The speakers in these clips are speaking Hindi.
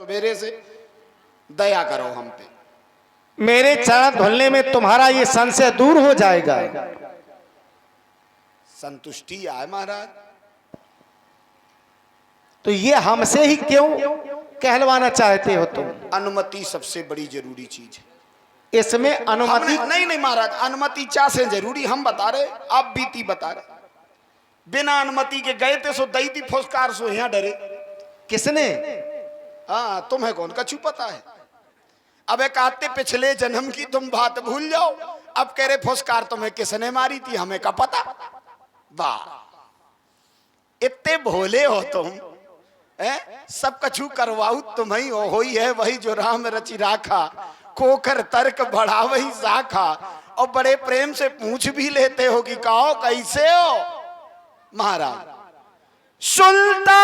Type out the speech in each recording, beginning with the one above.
सवेरे से दया करो हम पे। मेरे चरण धुलने में तुम्हारा ये संशय दूर हो जाएगा। संतुष्टि आए महाराज। तो ये हमसे ही क्यों कहलवाना चाहते हो तुम? अनुमति सबसे बड़ी जरूरी चीज है इसमें। अनुमति नहीं महाराज, अनुमति चा से जरूरी हम बता रहे, आप बीती बता रहे। बिना अनुमति के गए थे सो दई थी फुसकार सो यहाँ डरे। किसने? हाँ तुम्हें कौन कछु पता है। अब एक आते पिछले जन्म की तुम बात भूल जाओ, अब कह रहे फुसकार तुम्हें किसने मारी थी, हमें का पता। वाह इतने भोले हो तुम। सब कछु करवाऊ तुम्हें हो ही है, वही जो राम रचि राखा, कोकर तर्क बढ़ा वही शाखा। और बड़े प्रेम से पूछ भी लेते हो कि कहो कैसे हो महाराज। सुनता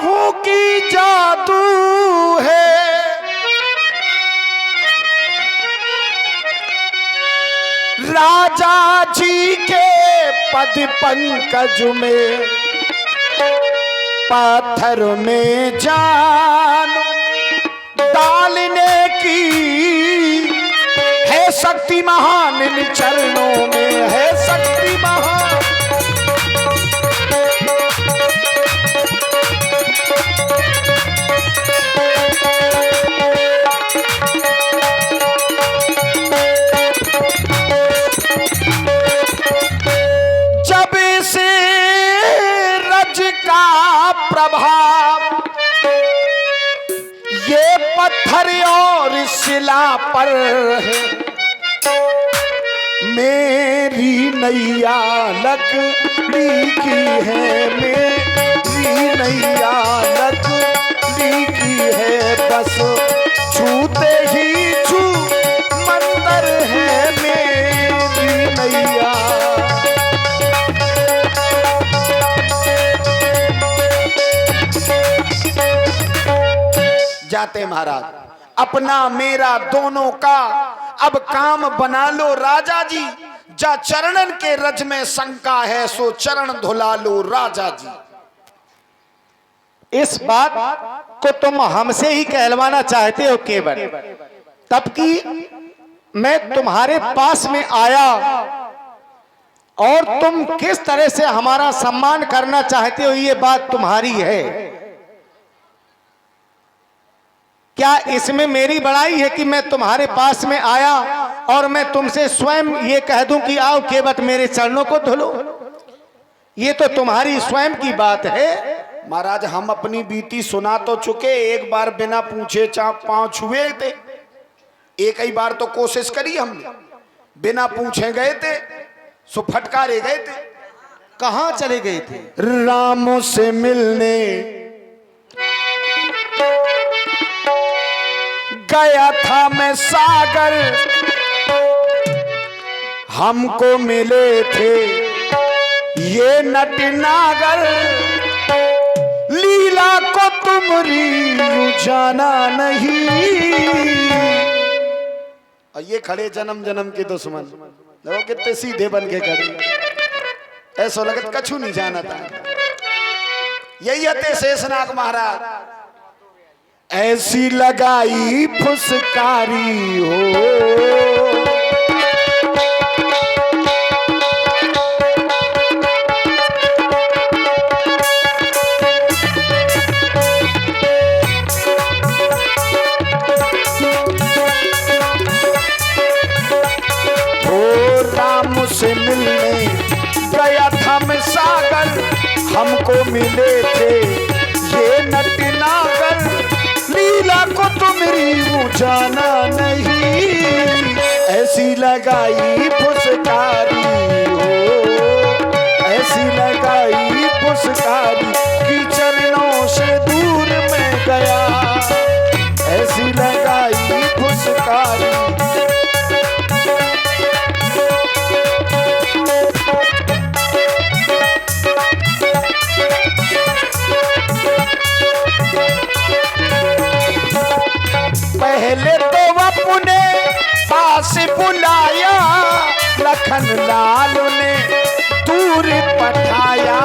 हूं कि जादू है राजा जी के पद पंकज में, पत्थर में जान डालने की है शक्ति महान, इन चरणों में है शक्ति महान। जब से रज का प्रभाव ये पत्थर और शिला पर है, मेरी नैया लकड़ी की है, मेरी नैया लकड़ी की है। बस छूते ही छू मंतर है मेरी नैया। जाते महाराज अपना मेरा दोनों का अब काम बना लो राजा जी। जा चरणन के रज में शंका है, सो चरण धुला लो राजा जी। इस बात को तुम हमसे ही कहलवाना चाहते हो केवल, तब कि मैं तुम्हारे पास में आया और तुम किस तरह से हमारा सम्मान करना चाहते हो ये बात तुम्हारी है। क्या इसमें मेरी बड़ाई है कि मैं तुम्हारे पास में आया और मैं तुमसे स्वयं ये कह दूं कि आओ केवट मेरे चरणों को धुलो? ये तो तुम्हारी स्वयं की बात है। महाराज हम अपनी बीती सुना तो चुके, एक बार बिना पूछे पांव छुए थे, एक ही बार तो कोशिश करी हमने, बिना पूछे गए थे सो फटकारे गए थे। कहां चले गए थे? रामों से मिलने गया था मैं सागर, हमको मिले थे ये नट नागर। लीला को तुमरी जाना नहीं। और ये खड़े जन्म जन्म के दुश्मन, देखो कितने सीधे बन के खड़े, ऐसा लगत कछु नहीं जाना था। यही हते शेषनाग महाराज। ऐसी लगाई फुसकारी हो, राम से मिलने गया था मैं सागर, हमको मिले थे ये नट नागर। लीला को तो मेरी जाना नहीं, ऐसी लगाई फुसकारी हो, ऐसी लगाई फुसकारी कि चरणों से दूर मैं गया, ऐसी लगाई फुसकारी। पहले तो अपने पास बुलाया, लखन लाल ने दूर पठाया,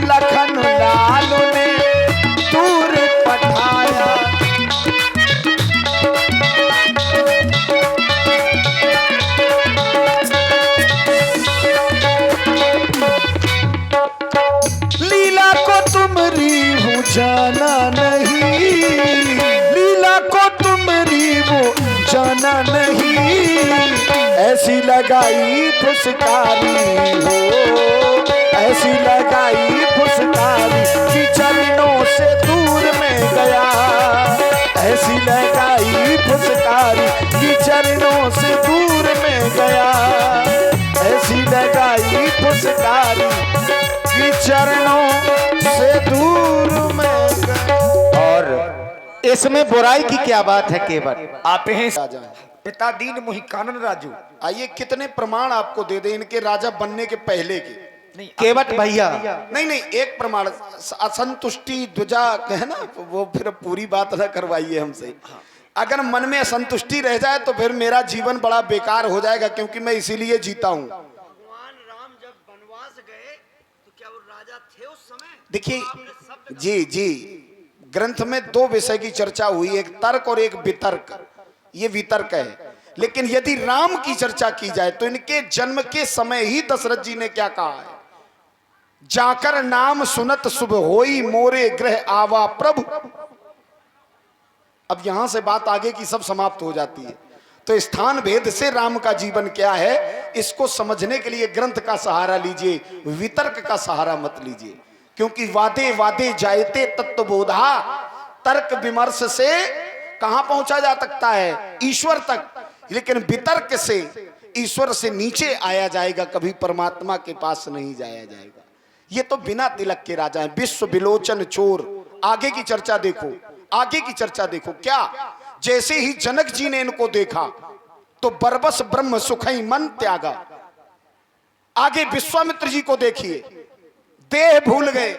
लखन लाल ने दूर पठाया। नहीं, लीला को तुमरी वो जाना नहीं, ऐसी लगाई फुसकारी हो, ऐसी लगाई फुसकारी कि चरणों से दूर में गया, ऐसी लगाई फुसकारी कि चरणों से दूर में गया, ऐसी लगाई फुसकारी कि चरणों से दूर में गया। और इसमें बुराई की क्या बात है? केवल आप हैं राजा पिता दीन मोहि कानन राजू। आइए कितने प्रमाण आपको दे दे इनके राजा बनने के पहले के। नहीं केवट भैया, नहीं नहीं, एक प्रमाण असंतुष्टि ध्वजा है ना, वो फिर पूरी बात ना करवाइए हमसे। अगर मन में असंतुष्टि रह जाए तो फिर मेरा जीवन बड़ा बेकार हो जाएगा, क्योंकि मैं इसीलिए जीता हूं। भगवान राम जब वनवास गए तो क्या वो राजा थे उस समय? देखिए जी जी, ग्रंथ में दो विषय की चर्चा हुई, एक तर्क और एक वितर्क। ये वितर्क है। लेकिन यदि राम की चर्चा की जाए तो इनके जन्म के समय ही दशरथ जी ने क्या कहा है, जाकर नाम सुनत शुभ होई मोरे ग्रह आवा प्रभु। अब यहां से बात आगे की सब समाप्त हो जाती है। तो स्थान भेद से राम का जीवन क्या है, इसको समझने के लिए ग्रंथ का सहारा लीजिए, वितर्क का सहारा मत लीजिए। क्योंकि वादे वादे जायते तत्वबोधा, तर्क विमर्श से कहां पहुंचा जा सकता है? ईश्वर तक। लेकिन वितर्क से ईश्वर से नीचे आया जाएगा, कभी परमात्मा के पास नहीं जाया जाएगा। ये तो बिना तिलक के राजा हैं, विश्व विलोचन चोर। आगे की चर्चा देखो, आगे की चर्चा देखो। क्या जैसे ही जनक जी ने इनको देखा तो बरबस ब्रह्म सुखई मन त्यागा। आगे विश्वामित्र जी को देखिए, देह भूल गए।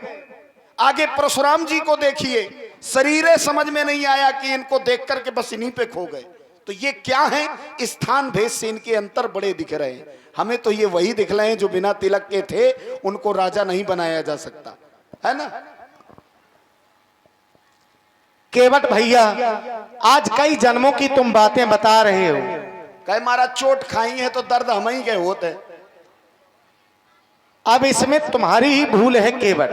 आगे परशुराम जी को देखिए, शरीरे समझ में नहीं आया कि इनको देख करके बस इन्हीं पे खो गए। तो ये क्या है? स्थान भेद से इनके अंतर बड़े दिख रहे हैं। हमें तो ये वही दिख रहे हैं जो बिना तिलक के थे, उनको राजा नहीं बनाया जा सकता है ना। केवट भैया, आज कई जन्मों की तुम बातें बता रहे हो। कहे मारा चोट खाई है तो दर्द हम ही के होते हैं। अब इसमें तुम्हारी ही भूल है केवट।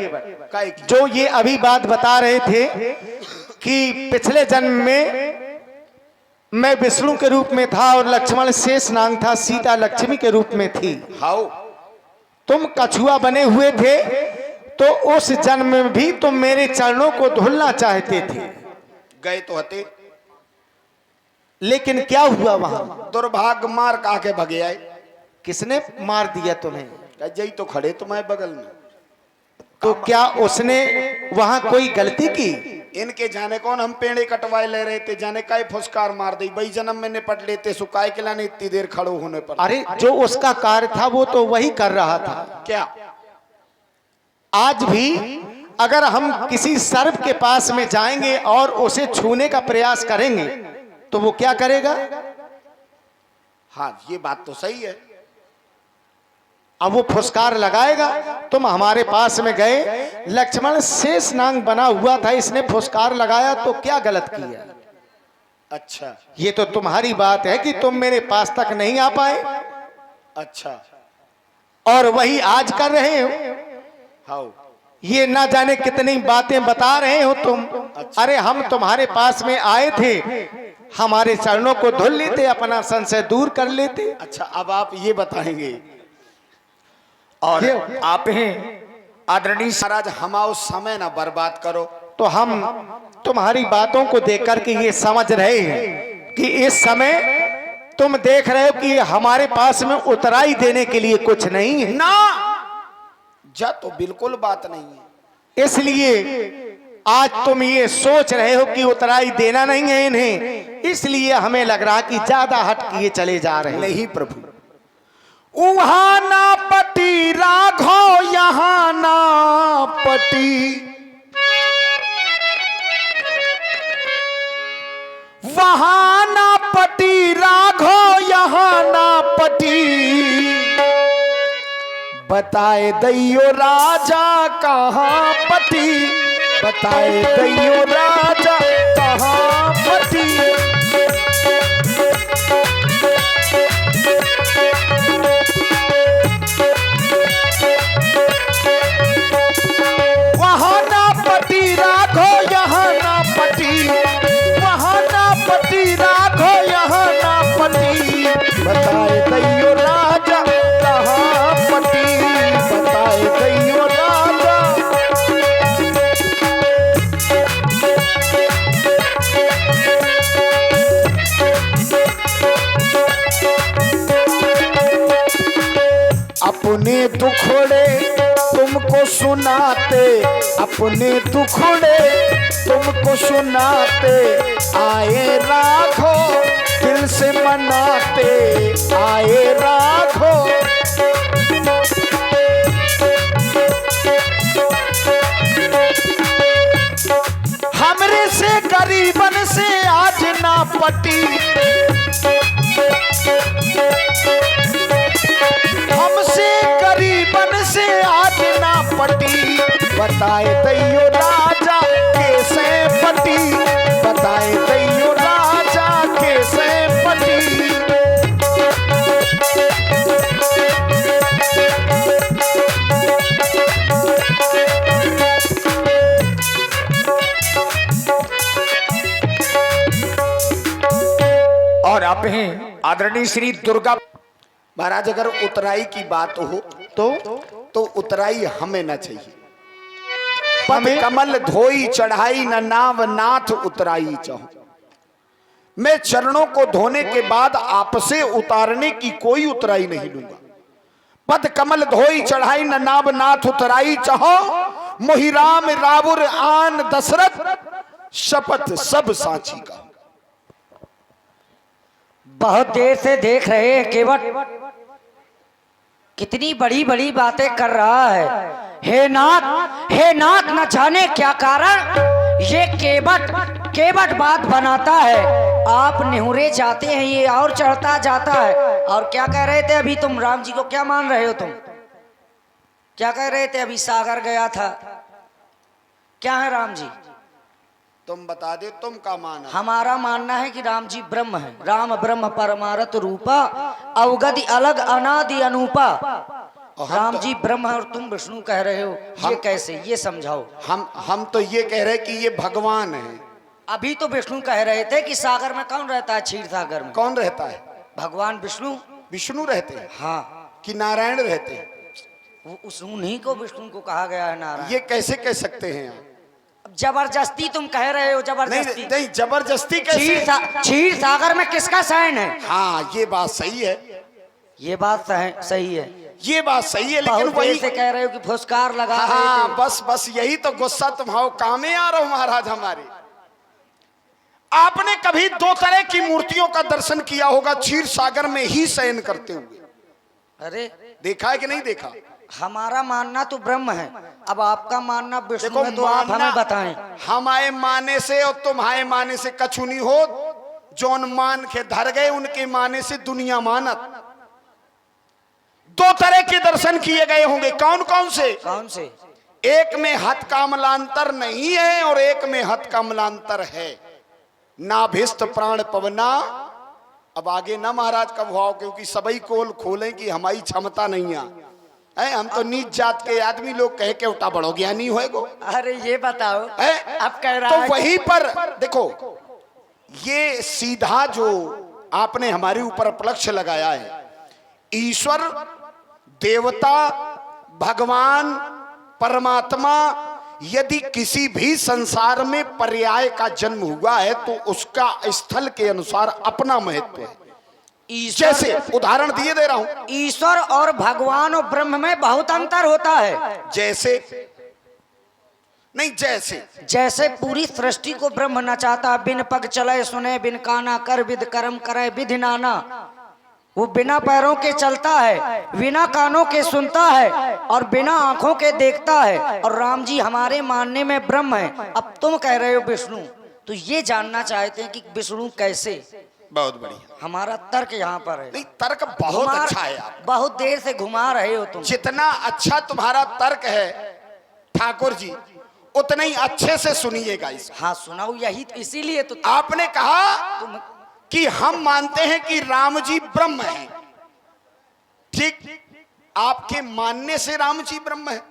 काहे की? जो ये अभी बात बता रहे थे कि पिछले जन्म में मैं विष्णु के रूप में था और लक्ष्मण शेष नाग था, सीता लक्ष्मी के रूप में थी। हाउ तुम कछुआ बने हुए थे, तो उस जन्म में भी तुम मेरे चरणों को धुलना चाहते थे। गए तो हते, लेकिन क्या हुआ वहां? दुर्भाग्य मार का के भगे आए। किसने मार दिया तुम्हें? जई तो खड़े तुम्हारे बगल में। तो क्या उसने वहां कोई गलती की? इनके जाने कौन, हम पेड़े कटवाए ले रहे थे, जाने काय फुसकार मार दी। भाई जन्म में निपट लेते, सुकाए के लाने इतनी देर खड़ो होने पर। अरे जो उसका कार्य था वो तो वही कर रहा था। क्या आज भी अगर हम किसी सर्प के पास में जाएंगे और उसे छूने का प्रयास करेंगे तो वो क्या करेगा? हाँ ये बात तो सही है। अब वो फुसकार लगाएगा। तुम हमारे पास में गए, लक्ष्मण शेष नाग बना हुआ था, इसने फुसकार लगाया तो क्या गलत किया? अच्छा ये तो तुम्हारी बात है कि तुम मेरे पास तक नहीं आ पाए, अच्छा और वही आज कर रहे हो। हाउ ये ना जाने कितनी बातें बता रहे हो तुम। अरे हम तुम्हारे पास में आए थे, हमारे चरणों को धुल लेते, अपना संशय दूर कर लेते। अच्छा, अब आप ये बताएंगे और आप हैं आदरणीय महाराज, हम आओ समय ना बर्बाद करो। तो हम तुम्हारी बातों को देख करके ये समझ रहे हैं कि इस समय तुम देख रहे हो कि हमारे पास में उतराई देने के लिए कुछ नहीं है ना। जा तो बिल्कुल बात नहीं है। इसलिए आज तुम ये सोच रहे हो कि उतराई देना नहीं है इन्हें, इसलिए हमें लग रहा कि ज्यादा हट किए चले जा रहे हैं। नहीं प्रभु, उहाँ ना पटी राघो, यहाँ ना पटी, वहाँ ना पटी राघो, यहाँ ना पटी। बताए दैयो राजा कहाँ पटी, बताए दैयो राजा कहाँ पटी। वहाँ ना पटी राघो, यहाँ अपने दुखड़े तुमको सुनाते, अपने दुखड़े तुमको सुनाते, आए राघो दिल से मनाते, आए राघो। हमरे से गरीबन से आज ना पटी, हमसे गरीबन से आज ना पटी, बताए दैयो राजा कैसे पटी, बताए दैयो राजा कैसे पटी। और आप हैं आदरणीय श्री दुर्गा महाराज, अगर उतराई की बात हो तो उतराई हमें न चाहिए। पद कमल धोई चढ़ाई न नाव नाथ उतराई चाहो। मैं चरणों को धोने के बाद आपसे उतारने की कोई उतराई नहीं लूंगा। पद कमल धोई चढ़ाई न नाव नाथ उतराई चाहो, मोहि राम रावुर आन दशरथ, शपथ सब सांची का। बहुत देर से देख रहे हैं केवट कितनी बड़ी बड़ी बातें कर रहा है। हे नाथ न जाने क्या कारण ये केवट बात बनाता है। आप निहुरे जाते हैं, ये और चढ़ता जाता है। और क्या कह रहे थे अभी तुम? राम जी को क्या मान रहे हो तुम? क्या कह रहे थे अभी? सागर गया था। क्या है राम जी? तुम बता दे, तुम का माना? हमारा मानना है कि राम जी ब्रह्म है। राम ब्रह्म परमारथ रूपा, अवगति अलग अनादि अनूपा। राम जी ब्रह्म है और तुम विष्णु कह रहे हो, ये कैसे? ये समझाओ। हम तो ये कह रहे कि ये भगवान है। अभी तो विष्णु कह रहे थे कि सागर में कौन रहता है? क्षीर सागर में कौन रहता है? भगवान विष्णु। विष्णु रहते हैं? हाँ, कि नारायण रहते हैं? उस उन्हीं को विष्णु को कहा गया है नारायण। ये कैसे कह सकते हैं आप? जबरदस्ती तुम कह रहे हो, जबरदस्ती। नहीं, जबरदस्ती कैसे? क्षीर सागर में किसका शयन है? हाँ, ये बात सही है। ये बात सही है। ये बात सही है, लेकिन बहुत वही देर से कह रहे हो कि फुसकार लगा रहे हाँ, थे। बस यही तो गुस्सा तुम्हारे कामे आ रहा हो महाराज हमारे। आपने कभी दो तरह की मूर्तियों का दर्शन किया होगा क्षीर सागर में ही शयन करते हुए? अरे देखा है कि नहीं देखा? हमारा मानना तो ब्रह्म है, अब आपका मानना विष्णु है, तो आप हमें बताएं। हमारे माने से और तुम्हारे माने से कछु नहीं हो। जौन मान के धर गए उनके माने से दुनिया मानत। दो तरह के दर्शन किए गए होंगे। कौन कौन से? कौन से? एक में हथ कमलांतर नहीं है और एक में हथ कमलांतर है। नाभिस्त प्राण पवना। अब आगे ना महाराज कब हुआ, क्योंकि सबई कोल खोलें कि हमारी क्षमता नहीं है। हम तो नीच जात के आदमी लोग कह के उठा बड़ो ज्ञानी होएगो। अरे ये बताओ, अब कह रहा तो है वहीं पर देखो, ये सीधा जो आपने हमारे ऊपर उपलक्ष्य लगाया है, ईश्वर, देवता, भगवान, परमात्मा, यदि किसी भी संसार में पर्याय का जन्म हुआ है तो उसका स्थल के अनुसार अपना महत्व है। जैसे उदाहरण दिए दे रहा हूं, ईश्वर और भगवान और ब्रह्म में बहुत अंतर होता है। जैसे नहीं, जैसे पूरी सृष्टि को ब्रह्म नचाता, बिन पग चले सुने, बिन काना कर विद कर्म करे विधि नाना। वो बिना पैरों के चलता है, बिना कानों के सुनता है और बिना आंखों के देखता है। और राम जी हमारे मानने में ब्रह्म है। अब तुम कह रहे हो विष्णु, तो ये जानना चाहते हैं कि विष्णु कैसे? बहुत बढ़िया। हमारा तर्क यहाँ पर है। नहीं, तर्क बहुत अच्छा है। आप बहुत देर से घुमा रहे हो तुम। जितना अच्छा तुम्हारा तर्क है ठाकुर जी, उतना ही अच्छे से सुनिएगा इस। हाँ सुनाओ, यही इसीलिए तो आपने कहा कि हम मानते हैं कि राम जी ब्रह्म हैं। ठीक, आपके मानने से राम जी ब्रह्म है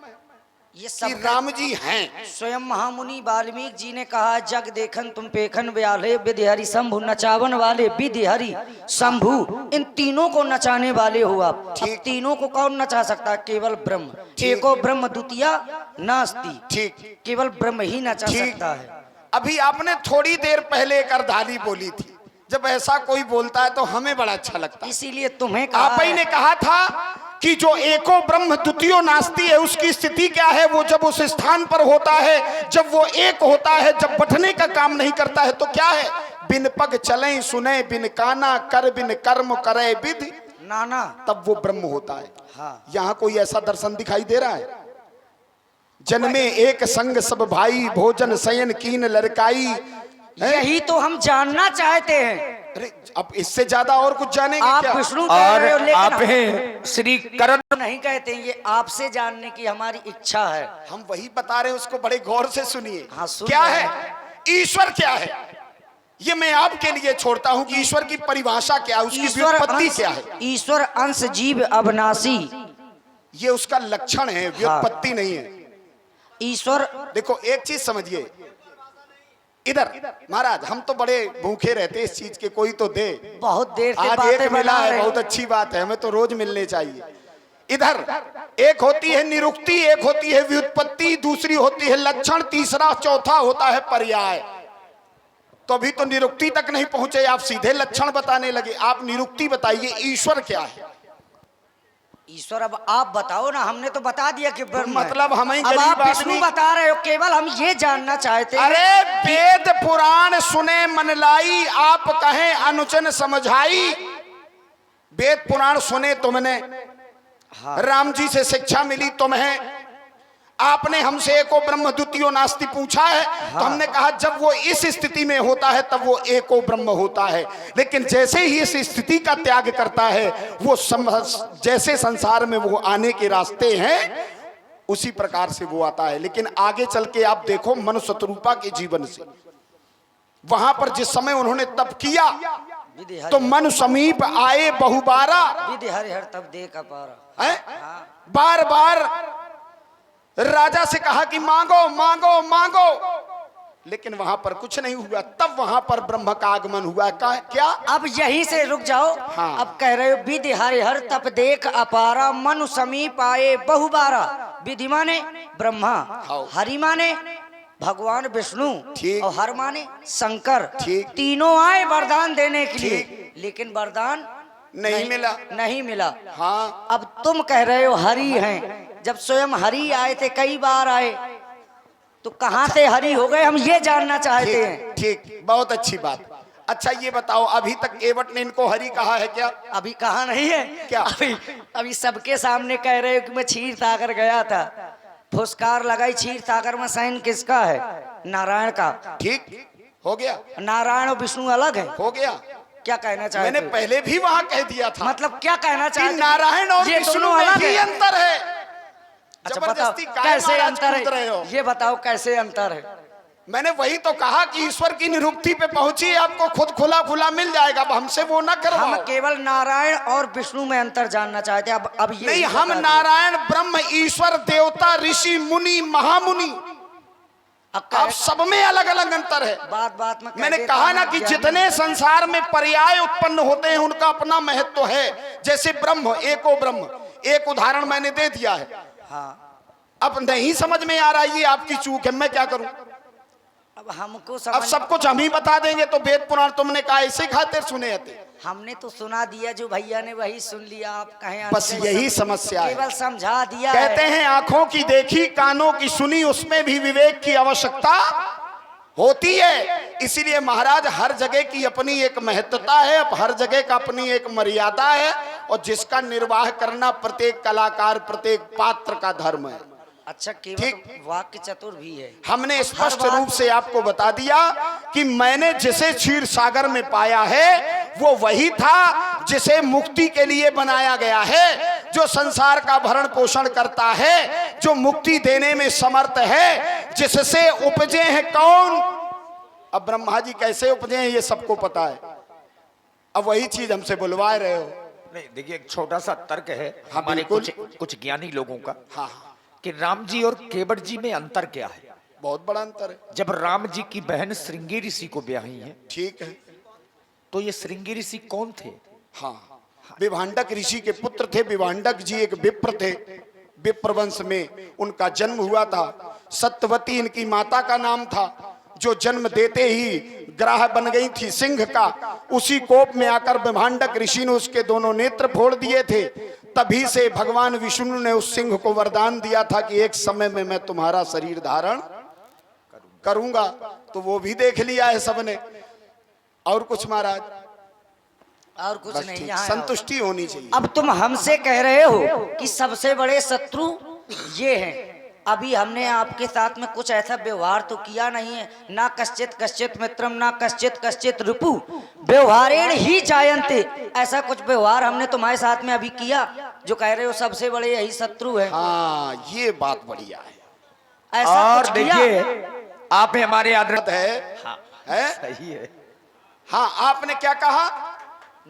ये कि सब राम जी हैं। स्वयं महामुनि वाल्मीकि जी ने कहा, जग देखन तुम पेखन व्याले, विधि हरि शंभु नचावन वाले, विधि हरि शंभु। इन तीनों को नचाने वाले हो आप। अब तीनों को कौन नचा सकता है? केवल ब्रह्म। एको ब्रह्म द्वितीया नास्ति। ठीक, केवल ब्रह्म ही नचा सकता है। अभी आपने थोड़ी देर पहले एक अर्धाली बोली थी। जब ऐसा कोई बोलता है तो हमें बड़ा अच्छा लगता है। इसीलिए तुम्हें कहा आप ही ने कहा था कि जो एको ब्रह्म द्वितीयो नास्ति है उसकी स्थिति क्या है। वो जब उस स्थान पर होता है, जब वो एक होता है, जब बंटने का काम नहीं करता है तो क्या है। बिन पग चले सुने बिन काना, कर बिन कर्म करे विधि नाना, तब वो ब्रह्म होता है। हाँ। यहाँ कोई ऐसा दर्शन दिखाई दे रहा है। जन्मे एक संग सब भाई, भोजन शयन कीन लड़काई। यही तो हम जानना चाहते हैं। अरे अब इससे ज्यादा और कुछ जानेंगे आप क्या? विष्णु कह और रहे हो, लेकिन आप हम हैं श्री करण। नहीं कहते, ये आपसे जानने की हमारी इच्छा है। हम वही बता रहे हैं, उसको बड़े गौर से सुनिए। हाँ, सुन क्या रहे है ईश्वर, क्या है ये मैं आपके लिए छोड़ता हूं कि ईश्वर की परिभाषा क्या है, उसकी व्युत्पत्ति क्या है। ईश्वर अंश जीव अविनाशी, ये उसका लक्षण है, व्युत्पत्ति नहीं है। ईश्वर देखो एक चीज समझिए, इधर महाराज हम तो बड़े भूखे रहते इस चीज के, कोई तो दे। बहुत देर से आज बातें एक मिला बना है, रहे। बहुत अच्छी बात है, हमें तो रोज मिलने चाहिए। इधर एक होती है निरुक्ति, एक होती है व्युत्पत्ति, दूसरी होती है लक्षण, तीसरा चौथा होता है पर्याय। तो अभी तो निरुक्ति तक नहीं पहुंचे, आप सीधे लक्षण बताने लगे। आप निरुक्ति बताइए, ईश्वर क्या है। ईश्वर अब आप बताओ ना, हमने तो बता दिया कि ब्रह्म है। मतलब हम ही अब गरीब आप विष्णु आदमी- बता रहे हो, केवल हम ये जानना चाहते हैं। अरे वेद पुराण सुने मन लाई, आप कहें अनुचन समझाई। वेद पुराण सुने तुमने, राम जी से शिक्षा मिली तुम्हें, आपने हमसे एको ब्रह्म द्वितीयो नास्ति पूछा है, तो हमने कहा जब वो इस स्थिति में होता है तब वो एको ब्रह्म होता है। लेकिन जैसे ही इस स्थिति का त्याग करता है, वो जैसे संसार में वो आने के रास्ते हैं उसी प्रकार से वो आता है। लेकिन आगे चल के आप देखो मनु शतरूपा के जीवन से, वहां पर जिस समय उन्होंने तप किया विधि तो मनु समीप आए बहुबारा, विधि हरिहर तब देख अपारा। है? बार बार राजा से कहा कि मांगो मांगो मांगो, लेकिन वहां पर कुछ नहीं हुआ। तब वहां पर ब्रह्म का आगमन हुआ। क्या? अब यहीं से रुक जाओ। हाँ। अब कह रहे हो विधि हरिहर तप देख अपारा, मनु समीप आए बहुबारा। विधि माने ब्रह्मा, हाँ। हरि माने भगवान विष्णु, ठीक। और हर माने शंकर। ठीक। तीनों आए वरदान देने के लिए, लेकिन वरदान नहीं मिला। नहीं मिला। हाँ, अब तुम कह रहे हो हरि हैं, जब स्वयं हरि आए थे, कई बार आए, तो कहां से हरि हो गए, हम ये जानना चाहते हैं। ठीक ठीक, बहुत अच्छी बात। अच्छा ये बताओ, अभी तक केवट ने इनको हरि कहा है क्या? अभी कहा नहीं है। क्या? अभी सबके सामने कह रहे हो कि मैं क्षीर सागर गया था, फुसकार लगाई। क्षीर सागर में साइन किसका है? नारायण का। ठीक हो गया, नारायण और विष्णु अलग है। हो गया। क्या कहना चाहते मैंने हो? पहले भी वहां कह दिया था मतलब क्या कहना कि चाहते हो? नारायण और ये विष्णु दोनों में अलग ही है। अंतर है। अच्छा बताओ जबरदस्ती काय कैसे महाराज अंतर कूद रहे हो? है, ये बताओ कैसे अंतर है। मैंने वही तो कहा कि ईश्वर की निरुक्ति पे पहुंची, आपको खुद खुला खुला मिल जाएगा। अब हमसे वो ना हम करवाओ। केवल नारायण और विष्णु में अंतर जानना चाहते हैं। अब ये नहीं, हम नारायण ब्रह्म ईश्वर देवता ऋषि मुनि महामुनि, अब सब में अलग अलग अंतर है। बात बात में कह मैंने देता कहा हूं ना कि ज्ञानी। जितने संसार में पर्याय उत्पन्न होते हैं उनका अपना महत्व है। जैसे ब्रह्म, एको ब्रह्म, एक उदाहरण मैंने दे दिया है। हाँ। अब नहीं समझ में आ रहा, ये आपकी चूक है, मैं क्या करूं? अब हमको अब समझ, सब कुछ हम ही बता देंगे तो वेद पुराण तुमने कहा ऐसे खातिर सुने थे। हमने तो सुना दिया, जो भैया ने वही सुन लिया। आप कहें बस यही समस्या है। केवल समझा दिया कहते है। हैं आंखों की देखी कानों की सुनी, उसमें भी विवेक की आवश्यकता होती है। इसीलिए महाराज हर जगह की अपनी एक महत्वता है, हर जगह का अपनी एक मर्यादा है, और जिसका निर्वाह करना प्रत्येक कलाकार प्रत्येक पात्र का धर्म है। अच्छा, केवल वाक्य चतुर भी है। हमने स्पष्ट रूप से आपको बता दिया कि मैंने जिसे क्षीर सागर में पाया है वो वही था जिसे मुक्ति के लिए बनाया गया है, जो संसार का भरण पोषण करता है, जो मुक्ति देने में समर्थ है, जिससे उपजे हैं कौन? अब ब्रह्मा जी कैसे उपजे हैं ये सबको पता है। अब वही चीज हमसे बुलवा रहे हो। नहीं देखिए, एक छोटा सा तर्क है हाँ, हमारे बिल्कुल। कुछ ज्ञानी लोगों का हाँ, कि राम जी और केवट जी में अंतर क्या है। बहुत बड़ा अंतर है। जब राम जी की बहन श्रृंगी ऋषि को ब्याही है, ठीक है। तो ये श्रृंगी ऋषि कौन थे? हाँ, विभांडक ऋषि के पुत्र थे। विभांडक जी एक विप्र थे, विप्र वंश में उनका जन्म हुआ था। सत्यवती इनकी माता का नाम था, जो जन्म देते ही ग्राह बन गई थी सिंह का। उसी कोप में आकर विभांडक ऋषि ने उसके दोनों नेत्र फोड़ दिए थे। तभी से भगवान विष्णु ने उस सिंह को वरदान दिया था कि एक समय में मैं तुम्हारा शरीर धारण करूंगा। तो वो भी देख लिया है सबने। और कुछ महाराज? और कुछ बस नहीं, ठीक, यहाँ आओ। संतुष्टि होनी चाहिए। अब तुम हमसे कह रहे हो कि सबसे बड़े शत्रु ये हैं। अभी हमने आपके साथ में कुछ ऐसा व्यवहार तो किया नहीं है, ना कश्चित कश्चित मित्रम ना कश्चित कश्चित रिपु व्यवहारेण ही जायन्ते। ऐसा कुछ व्यवहार हमने तुम्हारे साथ में अभी किया जो कह रहे हो सबसे बड़े यही शत्रु है? हाँ, ये बात बढ़िया है। ऐसा और कुछ किया? देखिए आप में हमारे आदर है, हाँ, है? सही है। हाँ, आपने क्या कहा?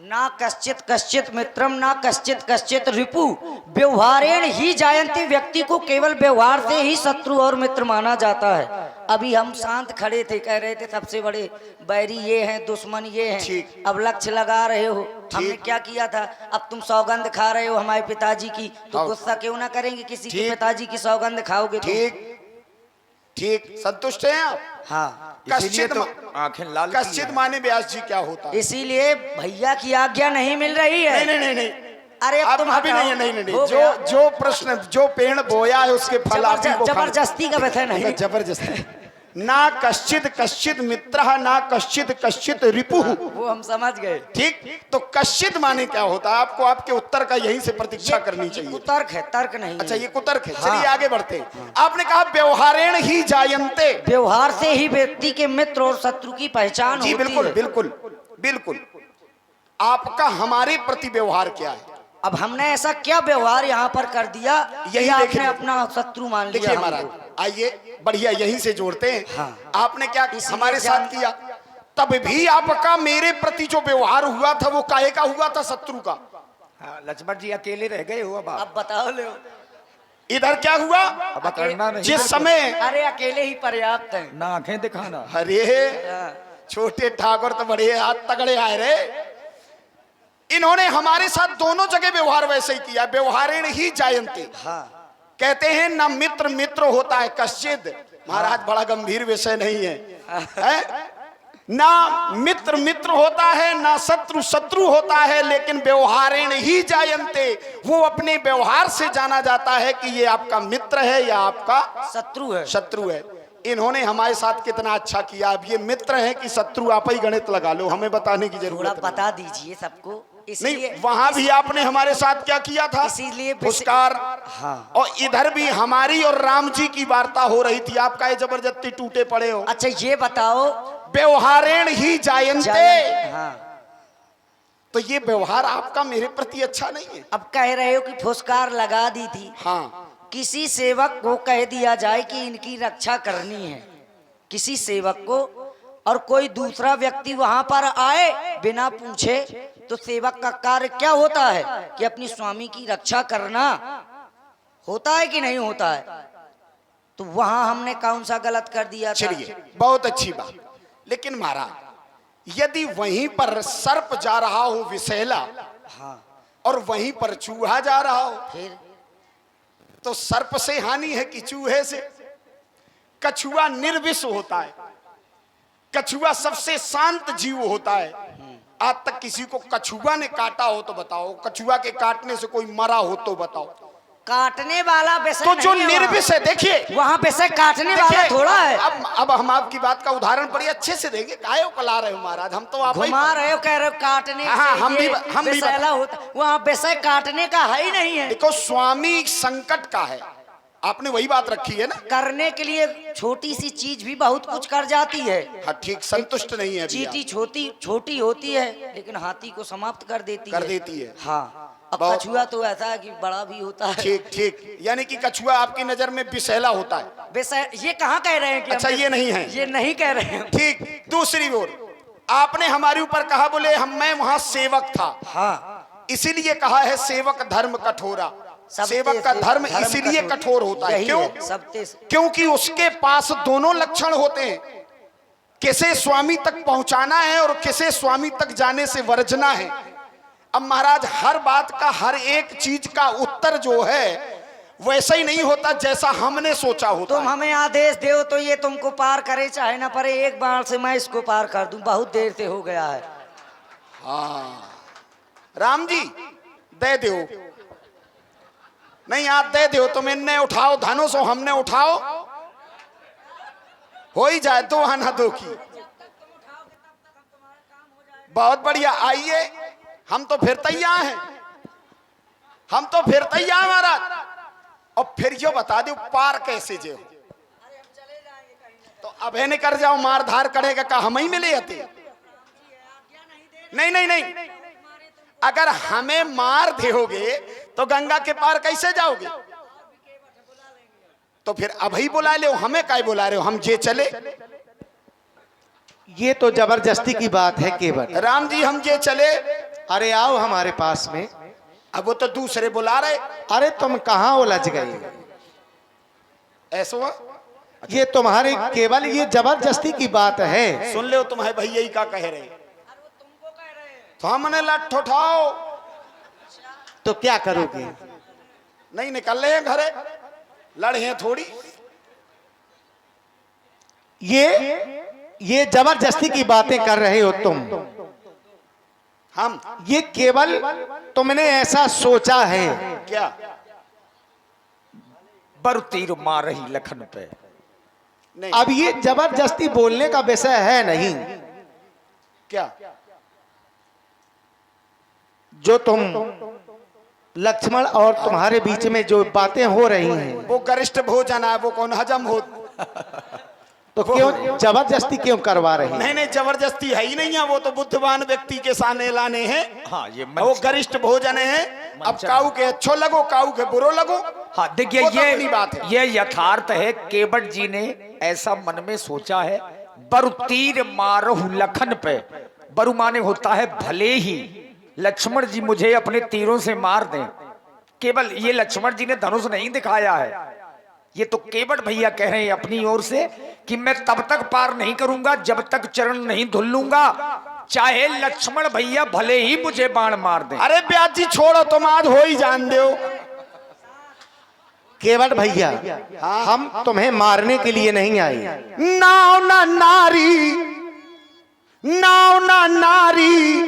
ना कश्चित कश्चित मित्रम ना कश्चित कश्चित रिपु व्यवहारेण ही जायन्ते। व्यक्ति को केवल व्यवहार से ही शत्रु और मित्र माना जाता है। अभी हम शांत खड़े थे, कह रहे थे सबसे बड़े बैरी ये हैं, दुश्मन ये हैं। ठीक। अब लक्ष्य लगा रहे हो। हमने क्या किया था? अब तुम सौगंध खा रहे हो हमारे पिताजी की, तो हाँ। गुस्सा क्यों ना करेंगे? किसी के ठीक। पिताजी की सौगंध खाओगे तो? ठीक ठीक, संतुष्ट हैं आप? हाँ, इसीलिए कश्चित तो आंखें लाल की कश्चित हैं। माने व्यास जी क्या होता है? इसीलिए भैया की आज्ञा नहीं मिल रही है। नहीं। अरे अब अब तुम अभी हटाओ। नहीं। हो जो गया। जो प्रश्न, जो पेड़ बोया है उसके फल आप ही को खाना- जबरदस्ती का वैसे नहीं। जबरदस्ती। ना कश्चित कश्चित मित्र ना कश्चित कश्चित रिपु। वो हम समझ गए। ठीक, तो कश्चित माने क्या होता है? आपको आपके उत्तर का यहीं से प्रतीक्षा करनी ये चाहिए। कुतर्क है, तर्क नहीं अच्छा, है। ये कुतर्क है। हाँ। चलिए आगे बढ़ते हैं। आपने कहा व्यवहारेण ही जायन्ते। व्यवहार से ही व्यक्ति के मित्र और शत्रु की पहचान जी होती बिल्कुल है। बिल्कुल बिल्कुल। आपका हमारे प्रति व्यवहार क्या है? अब हमने ऐसा क्या व्यवहार यहाँ पर कर दिया यही कि आपने देखिए। अपना शत्रु मान लिया देखिए हमको? महाराज, आइए बढ़िया यहीं से जोड़ते हैं। हाँ। आपने क्या इसलिए हमारे साथ किया? तब भी आपका मेरे प्रति जो व्यवहार हुआ था वो काहे का हुआ था? शत्रु का। हाँ, लक्ष्मण जी अकेले रह गए हो अब आप। अब बताओ ले। इधर क्या हुआ? अब करना नहीं। जिस समय, अरे अकेले ही पर्याप्त है। ना आंखें दिखाना। अरे हाँ। छोटे ठाकुर तो बड़े हाथ तगड़े आए रे। इन्होंने हमारे साथ दोनों जगह व्यवहार वैसे ही किया। व्यवहारेण ही जायन्ते। हाँ। कहते हैं ना मित्र मित्र होता है कश्चित। महाराज बड़ा गंभीर विषय नहीं है? ना मित्र मित्र होता है ना शत्रु शत्रु होता है, लेकिन व्यवहारेण ही जायन्ते। वो अपने व्यवहार से जाना जाता है कि ये आपका मित्र है या आपका शत्रु है। शत्रु है। इन्होंने हमारे साथ कितना अच्छा किया। अब ये मित्र है कि शत्रु, आप ही गणित लगा लो, हमें बताने की थोड़ा जरूरत नहीं। बता दीजिए सबको। नहीं, इसलिए वहां भी आपने हमारे साथ क्या किया था? इसीलिए पुरस्कार। हाँ। और इधर भी हमारी और राम जी की वार्ता हो रही थी। आपका ये जबरदस्ती टूटे पड़े हो। अच्छा ये बताओ। व्यवहारेण ही जायन्ते। हाँ। तो ये व्यवहार आपका मेरे प्रति अच्छा नहीं है। अब कह रहे हो कि फुसकार लगा दी थी। हाँ, किसी सेवक को कह दिया जाए कि इनकी रक्षा करनी है, किसी सेवक को, और कोई दूसरा व्यक्ति वहां पर आए बिना पूछे, तो सेवक का कार्य क्या होता है कि अपनी स्वामी की रक्षा करना होता है कि नहीं होता है? तो वहां हमने कौन सा गलत कर दिया था? चलिए बहुत अच्छी बात। लेकिन महाराज, यदि वहीं पर सर्प जा रहा हो विषैला, हाँ। और वहीं पर चूहा जा रहा हो, फिर तो सर्प से हानि है कि चूहे से? कछुआ निर्विष होता है। कछुआ सबसे शांत जीव होता है। आज तक किसी को कछुआ ने काटा हो तो बताओ, कछुआ के काटने से कोई मरा हो तो बताओ। काटने वाला विषय तो जो नहीं है निर्विष है, देखिए वहां विषय काटने वाला देखिए, थोड़ा है। अब हम आपकी बात का उदाहरण बड़ी अच्छे से देंगे। काहे को ला रहे हो महाराज? हम तो आप ही- घुमा रहे हो, कह रहे हो काटने हाँ, से हम ये भी विषैला होता, वहाँ विषय काटने का है ही नहीं है। देखो, स्वामी संकट का है। आपने वही बात रखी है ना। करने के लिए छोटी सी चीज भी बहुत कुछ कर जाती है। हाँ ठीक, संतुष्ट नहीं है अभी चींटी आप। छोटी छोटी होती है लेकिन हाथी को समाप्त कर देती है। हाँ। अब बहुत- कछुआ तो ऐसा है कि बड़ा भी होता है। ठीक ठीक, यानी कि कछुआ आपकी नजर में विषैला होता है। विषय ये कहाँ कह रहे हैं कि अच्छा, हम- ये नहीं है। ये नहीं कह रहे हैं। ठीक। दूसरी ओर आपने हमारे ऊपर कहा, बोले मैं वहां सेवक था, हाँ। इसीलिए कहा है सेवक धर्म कठोरा। सबते सेवक का से धर्म धर्म इसीलिए कठोर होता है। यही क्यों? सबते से। क्योंकि उसके पास दोनों लक्षण होते हैं। किसे स्वामी तक पहुंचाना है और किसे स्वामी तक जाने से वर्जना है। अब महाराज, हर बात का, हर एक चीज का उत्तर जो है वैसा ही नहीं होता जैसा हमने सोचा होता तुम है। हमें आदेश दो तो ये तुमको पार करे चाहे ना पड़े, एक बार से मैं इसको पार कर दूं। बहुत देर से हो गया है। हाँ, राम जी दे दो। नहीं याद दे दो, तुम इनने उठाओ धनुष हो, हमने उठाओ, हो ही जाए दो आना दो की। बहुत बढ़िया, आइए, हम तो फिर तैयार हैं, हम तो फिर तैयार महाराज। और फिर जो बता दो पार कैसे जो, तो अभे ने कर जाओ, मार धार करेगा का हम ही मिले हते। नहीं नहीं नहीं, अगर हमें मार दोगे तो गंगा के पार कैसे जाओगे? तो फिर अभी बुला ले, हमें काय बुला रहे हो, हम जे चले। ये तो जबरदस्ती की बात है केवट। राम जी हम जे चले। अरे आओ हमारे पास में। अब वो तो दूसरे बुला रहे। अरे तुम कहाँ उलझ गए? ऐसा हुआ? ये तुम्हारे केवल ये जबरदस्ती की बात है। सुन लो तुम्हारे भैया ही का कह रहे, तो हमने लठ उठाओ। तो क्या करोगे? नहीं निकल रहे हैं घरे, लड़े हैं थोड़ी। ये जबरदस्ती की बातें कर रहे हो तुम। हम ये केवल तुमने ऐसा सोचा है। क्या? बर तीर मार रही लखन पे। नहीं। अब ये जबरदस्ती बोलने का विषय है नहीं। क्या? जो तुम लक्ष्मण और तुम्हारे बीच में जो बातें हो रही हैं, वो गरिष्ठ भोजन है, वो कौन हजम हो? तो क्यों जबरदस्ती क्यों करवा रही? नहीं नहीं, जबरदस्ती है ही नहीं है, वो तो बुद्धिमान व्यक्ति के सामने लाने हैं। हाँ ये वो गरिष्ठ भोजन है। अब काऊ के अच्छो लगो, काऊ के बुरो लगो। हाँ देखिए, वो तो अपनी बात है। ये यथार्थ है। केवट जी ने ऐसा मन में सोचा है, बरु तीर मारहु लखन पे। बरु माने होता है भले ही लक्ष्मण जी मुझे अपने तीरों से मार दें। केवल ये लक्ष्मण जी ने धनुष नहीं दिखाया है, ये तो केवट भैया कह रहे हैं अपनी ओर से कि मैं तब तक पार नहीं करूंगा जब तक चरण नहीं धुल लूंगा, चाहे लक्ष्मण भैया भले ही मुझे बाण मार दें। अरे ब्याज जी छोड़ो, तुम आज हो ही जान दो। केवट भैया, हम तुम्हें मारने के लिए नहीं आए। नाव ना नारी, नाव ना नारी,